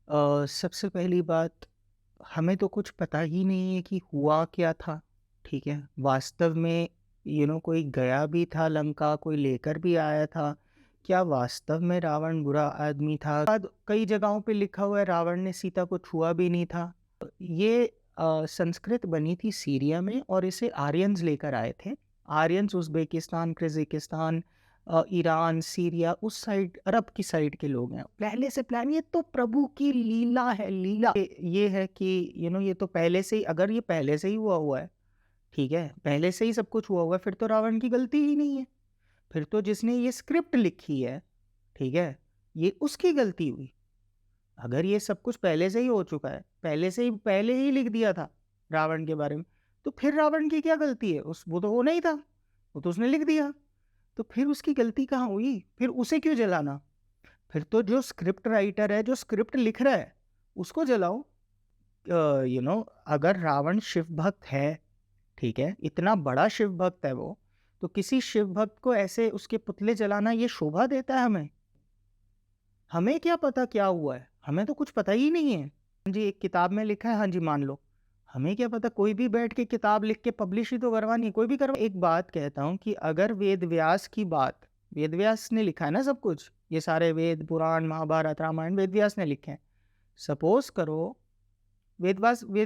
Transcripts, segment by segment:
सबसे पहली बात, हमें तो कुछ पता ही नहीं है कि हुआ क्या था, ठीक है? वास्तव में कोई गया भी था लंका, कोई लेकर भी आया था। क्या वास्तव में रावण बुरा आदमी था? कई जगहों पे लिखा हुआ है रावण ने सीता को छुआ भी नहीं था। ये संस्कृत बनी थी सीरिया में और इसे आर्यन्स लेकर आए थे। Aryans Uzbekistan, Kyrgyzstan, Iran, Syria उस साइड अरब की साइड के लोग हैं। पहले से प्लान, ये तो प्रभु की लीला है, लीला। ये है कि ये तो पहले से ही, अगर ये पहले से ही हुआ हुआ है, ठीक है? पहले से ही सब कुछ हुआ हुआ है, फिर तो रावण की गलती ही नहीं है। फिर तो जिसने ये स्क्रिप्ट लिखी है, ठीक है? ये उसकी गलती हुई। अगर ये सब कुछ पहले से ही हो चुका है, पहले ही लिख दिया था रावण के बारे में, तो फिर रावण की क्या गलती है? वो तो होना ही था, वो तो उसने लिख दिया। तो फिर उसकी गलती कहाँ हुई? फिर उसे क्यों जलाना? फिर तो जो स्क्रिप्ट राइटर है, जो स्क्रिप्ट लिख रहा है, उसको जलाओ। अगर रावण शिव भक्त है, ठीक है? इतना बड़ा शिव भक्त है वो, तो किसी शिव भक्त को ऐसे उसके पुतले जलाना ये शोभा देता है हमें? हमें क्या पता क्या हुआ है? हमें तो कुछ पता ही नहीं है। हाँ जी, एक किताब में लिखा है, हाँ जी, मान लो। हमें क्या पता, कोई भी बैठ के किताब लिख के पब्लिश ही तो करवानी है, कोई भी करवा। एक बात कहता हूँ कि अगर वेद व्यास ने लिखा है ना सब कुछ, ये सारे वेद, पुराण, महाभारत, रामायण वेद व्यास ने लिखे हैं। सपोज़ करो वेद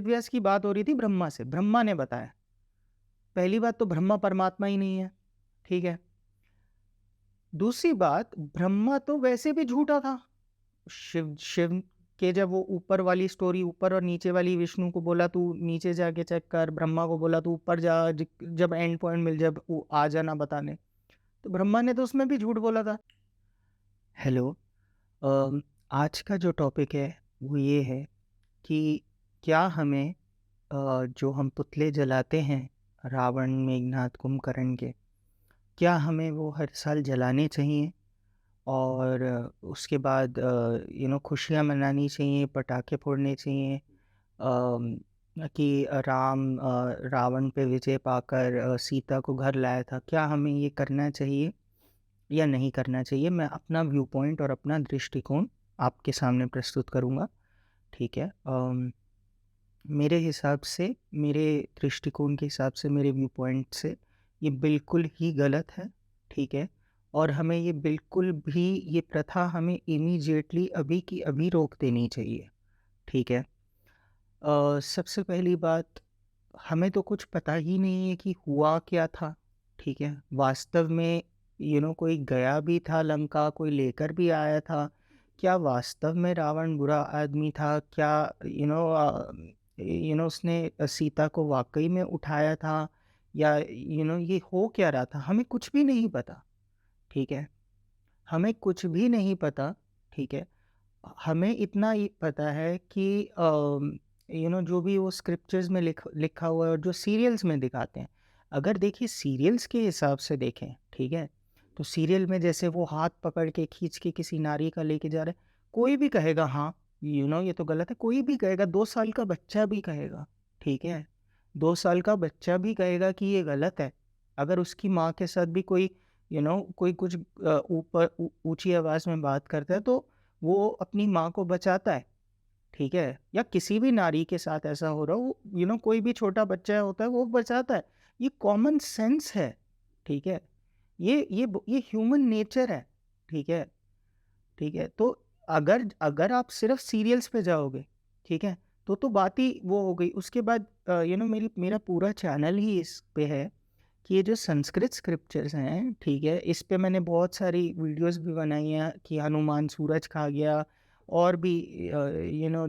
व्यास की बात हो रही थी ब्रह्मा से, ब्रह्मा ने बताया। पहली बात तो ब्रह्मा परमात्मा ही नहीं है, ठीक है? दूसरी बात, ब्रह्मा तो वैसे भी झूठा था। शिव शिव के जब वो ऊपर वाली स्टोरी, ऊपर और नीचे वाली, विष्णु को बोला तू नीचे जाके चेक कर, ब्रह्मा को बोला तू ऊपर जा, जब एंड पॉइंट मिल जब वो आ जाना बताने, तो ब्रह्मा ने तो उसमें भी झूठ बोला था। हेलो। अम, आज का जो टॉपिक है वो ये है कि क्या हमें जो हम पुतले जलाते हैं रावण, मेघनाथ, कुंभकर्ण के, क्या हमें वो हर साल जलाने चाहिए? और उसके बाद खुशियाँ मनानी चाहिए, पटाखे फोड़ने चाहिए, कि रावण पे विजय पाकर सीता को घर लाया था। क्या हमें ये करना चाहिए या नहीं करना चाहिए? मैं अपना व्यू पॉइंट और अपना दृष्टिकोण आपके सामने प्रस्तुत करूँगा, ठीक है? मेरे हिसाब से, मेरे दृष्टिकोण के हिसाब से, मेरे व्यू पॉइंट से ये बिल्कुल ही गलत है, ठीक है? और हमें ये बिल्कुल भी, ये प्रथा हमें इमीडिएटली अभी की अभी रोक देनी चाहिए, ठीक है? सबसे पहली बात, हमें तो कुछ पता ही नहीं है कि हुआ क्या था, ठीक है? वास्तव में कोई गया भी था लंका, कोई लेकर भी आया था। क्या वास्तव में रावण बुरा आदमी था? क्या उसने सीता को वाक़ई में उठाया था, या ये हो क्या रहा था? हमें कुछ भी नहीं पता, ठीक है? हमें कुछ भी नहीं पता, ठीक है? हमें इतना ही पता है कि जो भी वो स्क्रिप्चर्स में लिखा हुआ है और जो सीरियल्स में दिखाते हैं, अगर देखिए सीरियल्स के हिसाब से देखें, ठीक है? तो सीरियल में जैसे वो हाथ पकड़ के खींच के किसी नारी का लेके जा रहे हैं, कोई भी कहेगा हाँ, ये तो गलत है, कोई भी कहेगा, 2 साल का बच्चा भी कहेगा, ठीक है? 2 साल का बच्चा भी कहेगा कि ये गलत है। अगर उसकी माँ के साथ भी कोई कोई कुछ ऊँची आवाज़ में बात करता है, तो वो अपनी माँ को बचाता है, ठीक है? या किसी भी नारी के साथ ऐसा हो रहा हो, वो कोई भी छोटा बच्चा होता है, वो बचाता है। ये कॉमन सेंस है, ठीक है? ये ह्यूमन नेचर है, ठीक है? ठीक है? तो अगर अगर आप सिर्फ़ सीरियल्स पे जाओगे, ठीक है? तो बात ही वो हो गई। उसके बाद मेरा पूरा चैनल ही इस पे है कि ये जो संस्कृत स्क्रिप्चर्स हैं, ठीक है? इस पे मैंने बहुत सारी वीडियोज़ भी बनाई हैं कि हनुमान सूरज खा गया, और भी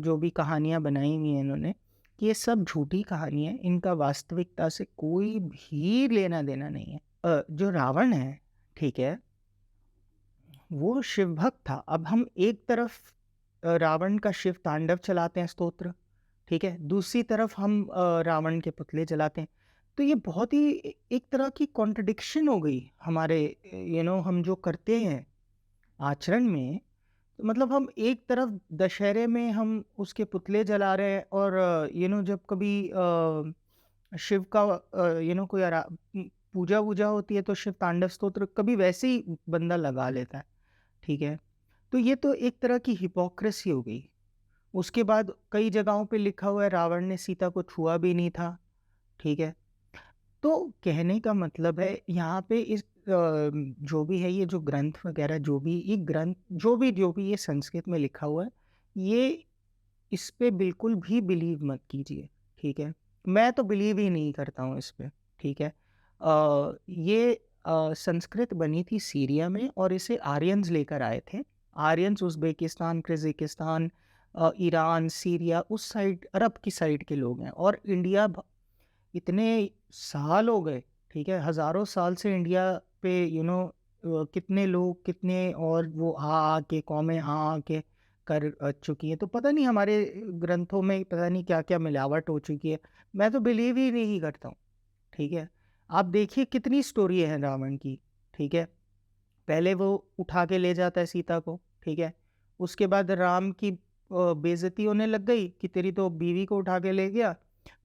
जो भी कहानियाँ बनाई हुई हैं इन्होंने, कि ये सब झूठी कहानी है, इनका वास्तविकता से कोई भी लेना-देना नहीं है। जो रावण है, ठीक है? वो शिव भक्त था। अब हम एक तरफ रावण का शिव तांडव चलाते हैं स्तोत्र, ठीक है? दूसरी तरफ हम रावण के पुतले जलाते हैं। तो ये बहुत ही एक तरह की कॉन्ट्रडिक्शन हो गई हमारे, हम जो करते हैं आचरण में। तो मतलब हम एक तरफ दशहरे में हम उसके पुतले जला रहे हैं, और जब कभी शिव का कोई पूजा-वूजा होती है, तो शिव तांडव स्तोत्र कभी वैसे ही बंदा लगा लेता है, ठीक है? तो ये तो एक तरह की हिपोक्रेसी हो गई। उसके बाद कई जगहों पे लिखा हुआ है रावण ने सीता को छुआ भी नहीं था, ठीक है? तो कहने का मतलब है यहाँ पे इस जो भी है ये जो ग्रंथ वगैरह जो भी ये ग्रंथ जो भी ये संस्कृत में लिखा हुआ है, ये इस पे बिल्कुल भी बिलीव मत कीजिए, ठीक है? मैं तो बिलीव ही नहीं करता हूँ इस पे, ठीक है? ये संस्कृत बनी थी सीरिया में और इसे आर्यन्स लेकर आए थे। Aryans Uzbekistan, Kyrgyzstan, Iran, Syria उस साइड अरब की साइड के लोग हैं और इंडिया इतने साल हो गए, ठीक है? हज़ारों साल से इंडिया पे कितने लोग कितने और वो आ के कौमें आ के कर चुकी हैं। तो पता नहीं हमारे ग्रंथों में पता नहीं क्या-क्या मिलावट हो चुकी है। मैं तो बिलीव ही नहीं करता हूँ, ठीक है? आप देखिए कितनी स्टोरी है रावण की, ठीक है? पहले वो उठा के ले जाता है सीता को, ठीक है? उसके बाद राम की बेइज़्ज़ती होने लग गई कि तेरी तो बीवी को उठा के ले गया,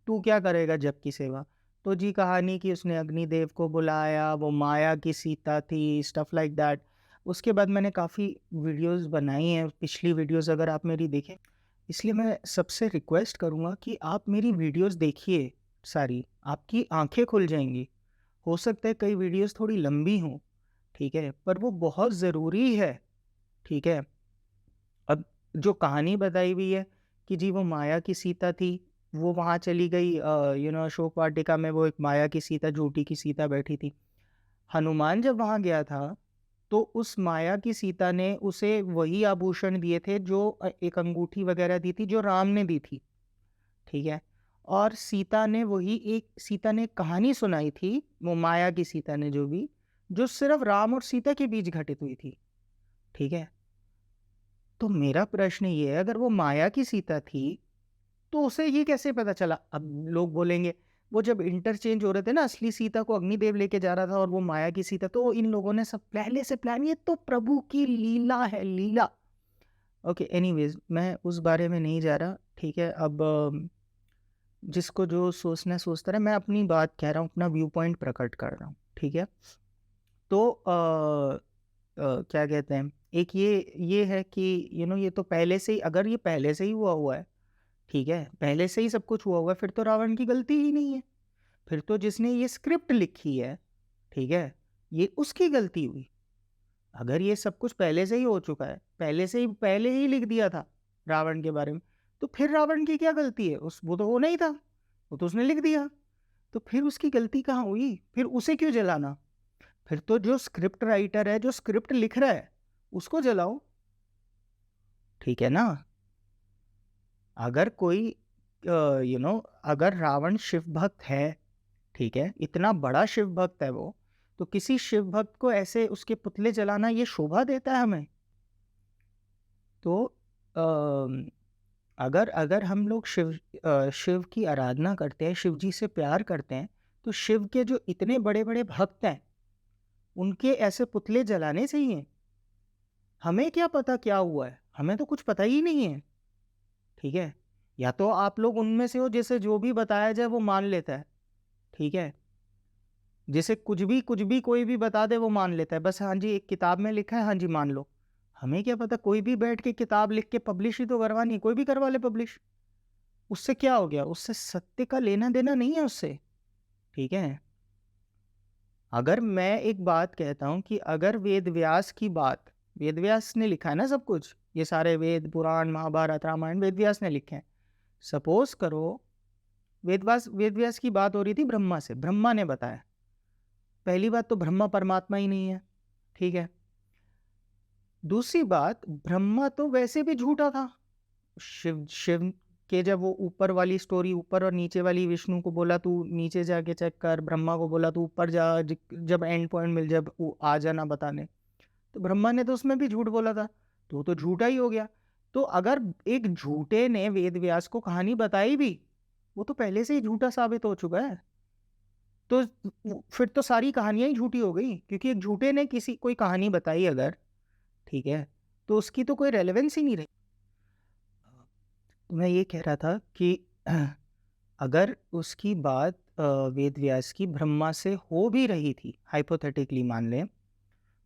तू क्या करेगा जग की सेवा? तो जी कहानी कि उसने अग्निदेव को बुलाया, वो माया की सीता थी, स्टफ लाइक दैट। उसके बाद मैंने काफ़ी वीडियोज़ बनाई हैं, पिछली वीडियोज़ अगर आप मेरी देखें, इसलिए मैं सबसे रिक्वेस्ट करूँगा कि आप मेरी वीडियोज़ देखिए सारी, आपकी आँखें खुल जाएँगी। हो सकता है कई वीडियोज़ थोड़ी लंबी हों, ठीक है? पर वो बहुत ज़रूरी है, ठीक है? अब जो कहानी बताई हुई है कि जी वो माया की सीता थी, वो वहाँ चली गई अशोक वाटिका में वो एक माया की सीता, झूठी की सीता बैठी थी। हनुमान जब वहाँ गया था, तो उस माया की सीता ने उसे वही आभूषण दिए थे जो एक अंगूठी वग़ैरह दी थी जो राम ने दी थी, ठीक है? और सीता ने कहानी सुनाई थी, वो माया की सीता ने जो सिर्फ़ राम और सीता के बीच घटित हुई थी, ठीक है? तो मेरा प्रश्न ये है अगर वो माया की सीता थी, तो उसे ये कैसे पता चला? अब लोग बोलेंगे वो जब इंटरचेंज हो रहे थे ना असली सीता को अग्निदेव लेके जा रहा था और वो माया की सीता तो इन लोगों ने सब पहले से प्लान ये तो प्रभु की लीला है, लीला। ओके एनीवेज़ मैं उस बारे में नहीं जा रहा, ठीक है? अब जिसको जो सोचना है सोचता रहे, मैं अपनी बात कह रहा हूँ, अपना व्यू पॉइंट प्रकट कर रहा हूँ, ठीक है? तो क्या कहते हैं, एक ये है कि ये तो पहले से ही अगर ये पहले से ही हुआ है, ठीक है? पहले से ही सब कुछ हुआ है, फिर तो रावण की गलती ही नहीं है। फिर तो जिसने ये स्क्रिप्ट लिखी है, ठीक है? ये उसकी गलती हुई। अगर ये सब कुछ पहले से ही हो चुका है, पहले ही लिख दिया था रावण के बारे में, तो फिर रावण की क्या गलती है? वो तो होना ही था, वो तो उसने लिख दिया। तो फिर उसकी गलती कहाँ हुई? फिर उसे क्यों जलाना? फिर तो जो स्क्रिप्ट राइटर है, जो स्क्रिप्ट लिख रहा है, उसको जलाओ, ठीक है ना? अगर कोई अगर रावण शिव भक्त है, ठीक है? इतना बड़ा शिव भक्त है वो, तो किसी शिव भक्त को ऐसे उसके पुतले जलाना ये शोभा देता है हमें? तो अम, अगर अगर हम लोग शिव की आराधना करते हैं, शिव जी से प्यार करते हैं, तो शिव के जो इतने बड़े-बड़े भक्त हैं, उनके ऐसे पुतले जलाने चाहिए? हमें क्या पता क्या हुआ है? हमें तो कुछ पता ही नहीं है, ठीक है? या तो आप लोग उनमें से हो जिसे जो भी बताया जाए वो मान लेता है, ठीक है? जिसे कुछ भी कोई भी बता दे वो मान लेता है। बस हाँ जी, एक किताब में लिखा है, हाँ जी मान लो। हमें क्या पता कोई भी बैठ के किताब लिख के पब्लिश ही तो करवानी है, कोई भी करवा ले पब्लिश। उससे क्या हो गया? उससे सत्य का लेना-देना नहीं है उससे, ठीक है? अगर मैं एक बात कहता हूँ कि अगर वेद व्यास ने लिखा है ना सब कुछ, ये सारे वेद, पुराण, महाभारत, रामायण वेद व्यास ने लिखे हैं। सपोज़ करो वेद व्यास की बात हो रही थी ब्रह्मा से, ब्रह्मा ने बताया। पहली बात तो ब्रह्मा परमात्मा ही नहीं है, ठीक है? दूसरी बात ब्रह्मा तो वैसे भी झूठा था। शिव के जब वो ऊपर वाली स्टोरी ऊपर और नीचे वाली विष्णु को बोला तू नीचे जाके चेक कर, ब्रह्मा को बोला तू ऊपर जा जब एंड पॉइंट मिल जब वो आ जाना बताने। तो ब्रह्मा ने तो उसमें भी झूठ बोला था, तो वो तो झूठा ही हो गया। तो अगर एक झूठे ने वेद व्यास को कहानी बताई भी, वो तो पहले से ही झूठा साबित हो चुका है। तो फिर तो सारी कहानियां ही झूठी हो गई क्योंकि एक झूठे ने किसी कोई कहानी बताई अगर, ठीक है, तो उसकी तो कोई रेलेवेंस ही नहीं रही। मैं ये कह रहा था कि अगर उसकी बात वेद व्यास की ब्रह्मा से हो भी रही थी, हाइपोथेटिकली मान लें,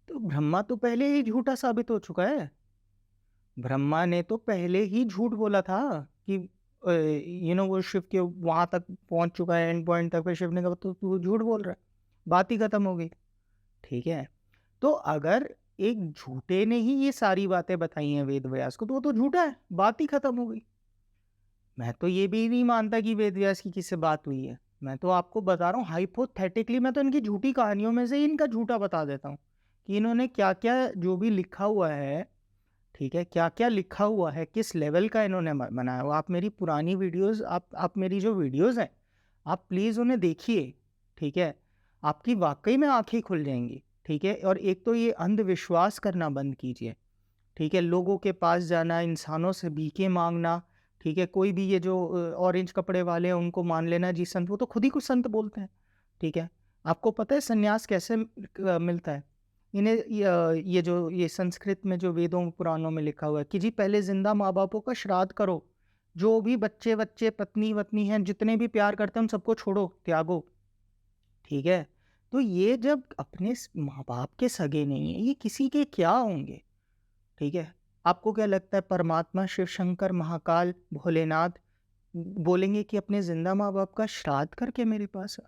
तो ब्रह्मा तो पहले ही झूठा साबित हो चुका है। ब्रह्मा ने तो पहले ही झूठ बोला था कि वो शिव के वहां तक पहुंच चुका है, एंड पॉइंट तक। फिर शिव ने कहा तो तू झूठ बोल रहा है, बात ही खत्म हो गई। ठीक है, तो अगर एक झूठे ने ही ये सारी बातें बताई हैं वेद व्यास को, तो वो तो झूठा है, बात ही खत्म हो गई। मैं तो ये भी नहीं मानता कि वेद व्यास की किससे बात हुई है। मैं तो आपको बता रहा हूँ हाइपोथेटिकली, मैं तो इनकी झूठी कहानियों में से ही इनका झूठा बता देता हूँ कि इन्होंने क्या क्या जो भी लिखा हुआ है, ठीक है, क्या क्या लिखा हुआ है, किस लेवल का इन्होंने बनाया हुआ। आप मेरी पुरानी वीडियोस, आप मेरी जो वीडियोस हैं, आप प्लीज़ उन्हें देखिए। ठीक है, आपकी वाकई में आंखें खुल जाएंगी। ठीक है, और एक तो ये अंधविश्वास करना बंद कीजिए। ठीक है, लोगों के पास जाना, इंसानों से भीखे मांगना, ठीक है, कोई भी ये जो ऑरेंज कपड़े वाले हैं उनको मान लेना जी संत, वो तो खुद ही कुछ संत बोलते हैं। ठीक है, आपको पता है सन्यास कैसे मिलता है? इन्हें ये संस्कृत में जो वेदों पुराणों में लिखा हुआ है कि जी पहले जिंदा माँ बापों का श्राद्ध करो, जो भी बच्चे बच्चे पत्नी वत्नी हैं, जितने भी प्यार करते हैं उन सबको छोड़ो, त्यागो। ठीक है, तो ये जब अपने माँ बाप के सगे नहीं है, ये किसी के क्या होंगे? ठीक है, आपको क्या लगता है परमात्मा शिव शंकर महाकाल भोलेनाथ बोलेंगे कि अपने जिंदा माँ बाप का श्राद्ध करके मेरे पास आ?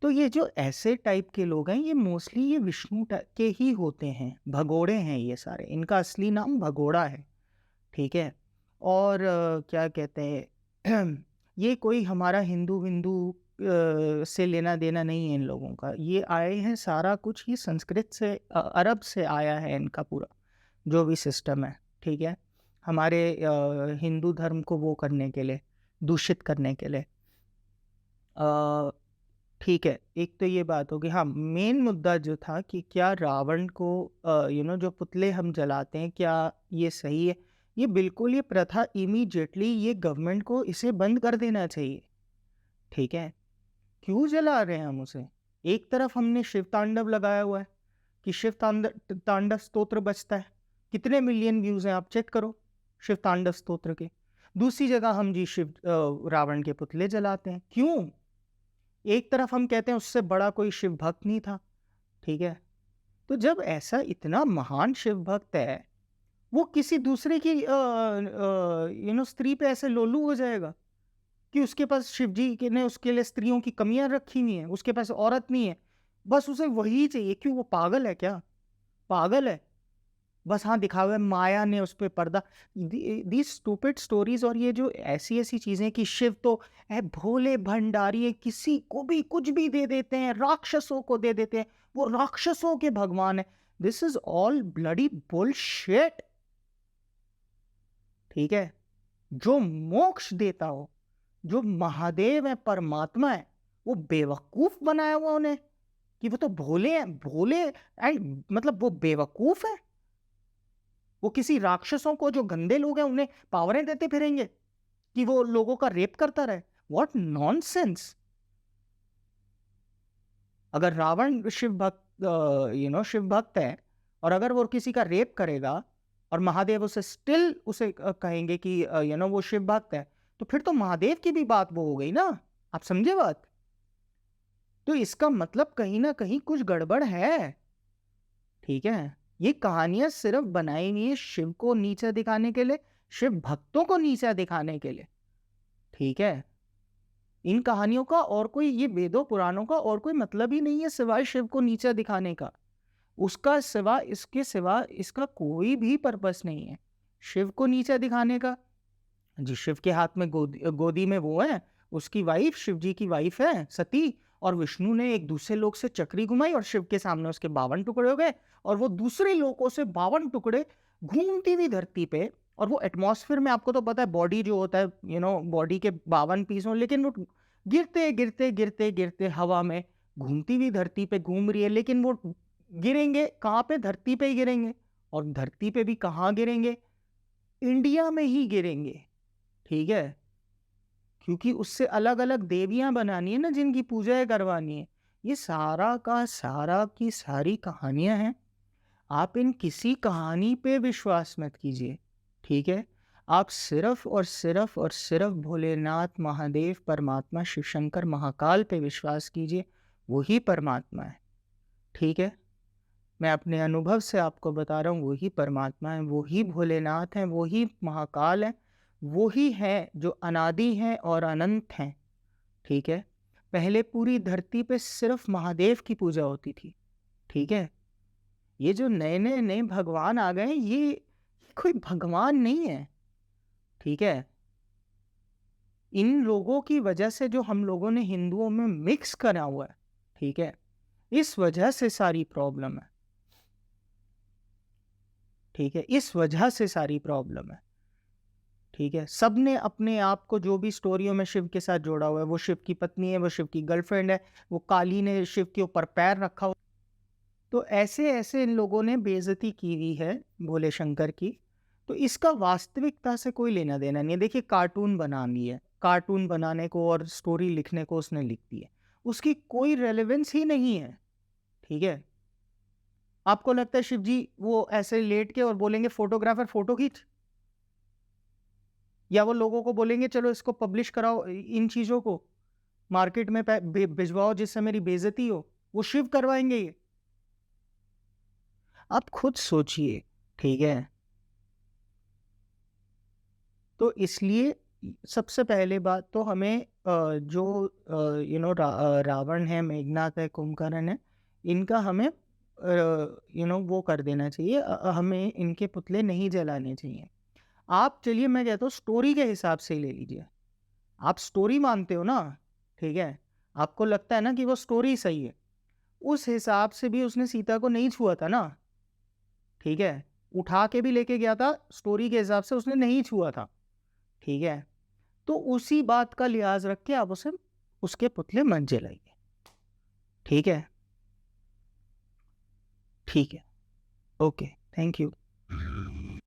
तो ये जो ऐसे टाइप के लोग हैं, ये मोस्टली ये विष्णु के ही होते हैं, भगोड़े हैं ये सारे, इनका असली नाम भगोड़ा है। ठीक है, और क्या कहते हैं ये कोई हमारा हिंदू विंदू से लेना देना नहीं है इन लोगों का। ये आए हैं, सारा कुछ ही संस्कृत से, अरब से आया है इनका पूरा जो भी सिस्टम है। ठीक है, हमारे हिंदू धर्म को वो करने के लिए, दूषित करने के लिए। ठीक है, एक तो ये बात होगी। हाँ, मेन मुद्दा जो था कि क्या रावण को जो पुतले हम जलाते हैं, क्या ये सही है? ये बिल्कुल, ये प्रथा इमीडिएटली ये गवर्नमेंट को इसे बंद कर देना चाहिए। ठीक है, क्यों जला रहे हैं हम उसे? एक तरफ हमने शिव तांडव लगाया हुआ है कि शिव तांडव स्तोत्र बजता है, कितने मिलियन व्यूज हैं आप चेक करो शिव तांडव स्तोत्र के। दूसरी जगह हम जी रावण के पुतले जलाते हैं, क्यों? एक तरफ हम कहते हैं उससे बड़ा कोई शिव भक्त नहीं था। ठीक है, तो जब ऐसा इतना महान शिव भक्त है, वो किसी दूसरे की स्त्री पे ऐसे लोलू हो जाएगा कि उसके पास शिव जी ने उसके लिए स्त्रियों की कमियां रखी हुई हैं, उसके पास औरत नहीं है, बस उसे वही चाहिए। क्यों? वो पागल है क्या? पागल है बस। हाँ, दिखा हुआ है माया ने उस पर पर्दा, दी स्टूपिड स्टोरीज। और ये जो ऐसी ऐसी चीजें कि शिव तो है भोले भंडारी है, किसी को भी कुछ भी दे देते हैं, राक्षसों को दे देते हैं, वो राक्षसों के भगवान है। This is all bloody bullshit. ठीक है, जो मोक्ष देता हो, जो महादेव है, परमात्मा है, वो बेवकूफ बनाया हुआ उन्हें कि वो तो भोले हैं, भोले एंड मतलब वो बेवकूफ है। वो किसी राक्षसों को, जो गंदे लोग हैं, उन्हें पावरें देते फिरेंगे कि वो लोगों का रेप करता रहे। What nonsense. अगर रावण शिव भक्त शिव भक्त है, और अगर वो किसी का रेप करेगा और महादेव उसे स्टिल उसे कहेंगे कि वो शिव भक्त है, तो फिर तो महादेव की भी बात वो हो गई ना। आप समझे बात? तो इसका मतलब कहीं ना कहीं कुछ गड़बड़ है। ठीक है, ये कहानियां सिर्फ बनाई हुई है शिव को नीचा दिखाने के लिए, शिव भक्तों को नीचा दिखाने के लिए। ठीक है, इन कहानियों का और कोई, ये वेदों पुराणों का और कोई मतलब ही नहीं है सिवाय शिव को नीचा दिखाने का। उसका सिवा, इसके सिवा इसका कोई भी पर्पस नहीं है शिव को नीचा दिखाने का। जी शिव के हाथ में गोदी में वो है, उसकी वाइफ, शिव जी की वाइफ है सती, और विष्णु ने एक दूसरे लोक से चक्री घुमाई और शिव के सामने उसके 52 टुकड़े हो गए, और वो दूसरे लोकों से 52 टुकड़े घूमती हुई धरती पे। और वो एटमॉस्फेयर में, आपको तो पता है बॉडी जो होता है, बॉडी के 52 पीस हो, लेकिन वो गिरते गिरते गिरते गिरते हवा में घूमती हुई धरती पे घूम रही है। लेकिन वो गिरेंगे कहाँ पे? धरती पे ही गिरेंगे। और धरती पे भी कहाँ गिरेंगे? इंडिया में ही गिरेंगे। ठीक है, क्योंकि उससे अलग अलग देवियां बनानी है ना, जिनकी पूजा करवानी है। ये सारा का सारा की सारी कहानियां हैं। आप इन किसी कहानी पे विश्वास मत कीजिए। ठीक है, आप सिर्फ और सिर्फ और सिर्फ भोलेनाथ, महादेव, परमात्मा, शिव शंकर, महाकाल पे विश्वास कीजिए, वही परमात्मा है। ठीक है, मैं अपने अनुभव से आपको बता रहा हूँ, वही परमात्मा है, वही भोलेनाथ हैं, वही महाकाल हैं, वही हैं जो अनादि हैं और अनंत हैं, ठीक है? पहले पूरी धरती पे सिर्फ़ महादेव की पूजा होती थी, ठीक है? ये जो नए-नए भगवान आ गए हैं, ये कोई भगवान नहीं है, ठीक है? इन लोगों की वजह से जो हम लोगों ने हिंदुओं में मिक्स करा हुआ है, ठीक है? इस वजह से सारी प्रॉब्लम है, ठीक है? इस वजह से सारी प्रॉब्लम है, ठीक है? सबने अपने आप को जो भी स्टोरियों में शिव के साथ जोड़ा हुआ है, वो शिव की पत्नी है, वो शिव की गर्लफ्रेंड है, वो काली ने शिव के ऊपर पैर रखा हुआ, तो ऐसे-ऐसे इन लोगों ने बेइज़्ज़ती की हुई है भोले शंकर की, तो इसका वास्तविकता से कोई लेना-देना नहीं है। देखिए कार्टून बना लिए, कार्टून बनाने को और स्टोरी लिखने को उसने लिख दी है। उसकी कोई रेलेवेंस ही नहीं है, ठीक है? आपको लगता है शिव जी वो ऐसे लेट के और बोलेंगे फोटोग्राफर फ़ोटो खींच? या वो लोगों को बोलेंगे चलो इसको पब्लिश कराओ इन चीज़ों को, मार्केट में भिजवाओ जिससे मेरी बेइज़्ज़ती हो, वो शिव करवाएँगे ये? आप खुद सोचिए, ठीक है? तो इसलिए सबसे पहले बात तो हमें जो रावण है, मेघनाथ है, कुंभकर्ण है, इनका हमें वो कर देना चाहिए, हमें इनके पुतले नहीं जलाने चाहिए। आप चलिए मैं कहता हूँ स्टोरी के हिसाब से ही ले लीजिए। आप स्टोरी मानते हो ना, ठीक है? आपको लगता है ना कि वो स्टोरी सही है। उस हिसाब से भी उसने सीता को नहीं छुआ था ना, ठीक है? उठा के भी लेके गया था, स्टोरी के हिसाब से उसने नहीं छुआ था, ठीक है? तो उसी बात का लिहाज़ रख के आप उसे उसके पुतले मत जलाइए, ठीक है? ठीक है। Okay, thank you.